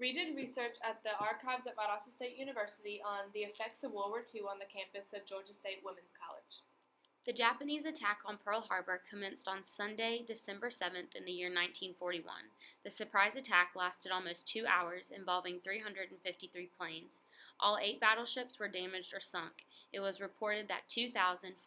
Redid research at the archives at Valdosta State University on the effects of World War II on the campus of Georgia State Women's College. The Japanese attack on Pearl Harbor commenced on Sunday, December 7th in the year 1941. The surprise attack lasted almost 2 hours, involving 353 planes. All 8 battleships were damaged or sunk. It was reported that 2,403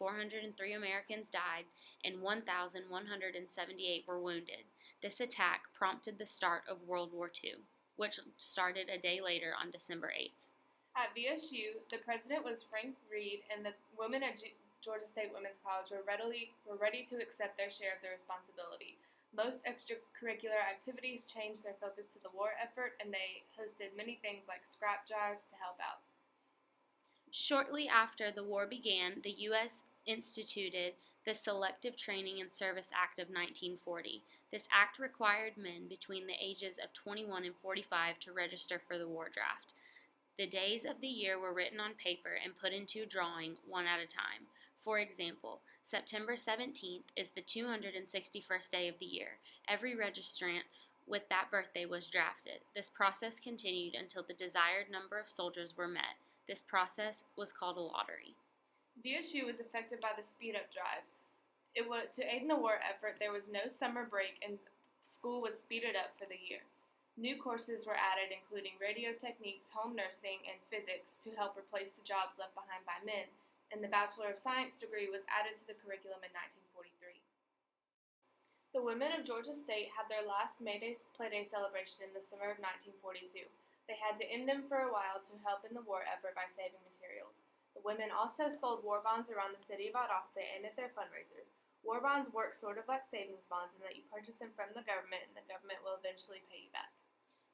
Americans died and 1,178 were wounded. This attack prompted the start of World War II, which started a day later on December 8th. At VSU, the president was Frank Reed, and the women at Georgia State Women's College were ready to accept their share of the responsibility. Most extracurricular activities changed their focus to the war effort, and they hosted many things like scrap drives to help out. Shortly after the war began, the U.S. instituted the Selective Service Act of 1940. This act required men between the ages of 21 and 45 to register for the war draft. The days of the year were written on paper and put into a drawing one at a time. For example, September 17th is the 261st day of the year. Every registrant with that birthday was drafted. This process continued until the desired number of soldiers were met. This process was called a lottery. VSU was affected by the speed-up drive. To aid in the war effort, there was no summer break, and school was speeded up for the year. New courses were added, including radio techniques, home nursing, and physics, to help replace the jobs left behind by men, and the Bachelor of Science degree was added to the curriculum in 1943. The women of Georgia State had their last May Day Play-Day celebration in the summer of 1942. They had to end them for a while to help in the war effort by saving materials. The women also sold war bonds around the city of Valdosta and at their fundraisers. War bonds work sort of like savings bonds in that you purchase them from the government and the government will eventually pay you back.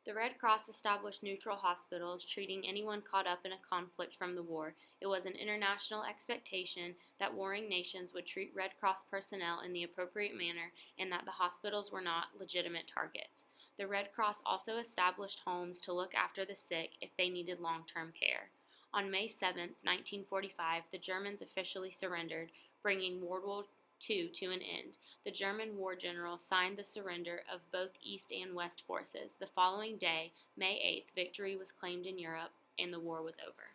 The Red Cross established neutral hospitals, treating anyone caught up in a conflict from the war. It was an international expectation that warring nations would treat Red Cross personnel in the appropriate manner and that the hospitals were not legitimate targets. The Red Cross also established homes to look after the sick if they needed long-term care. On May 7, 1945, the Germans officially surrendered, bringing World War II to an end. The German war general signed the surrender of both East and West forces. The following day, May 8th, victory was claimed in Europe and the war was over.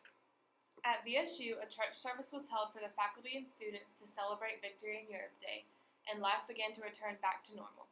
At VSU, a church service was held for the faculty and students to celebrate Victory in Europe Day, and life began to return back to normal.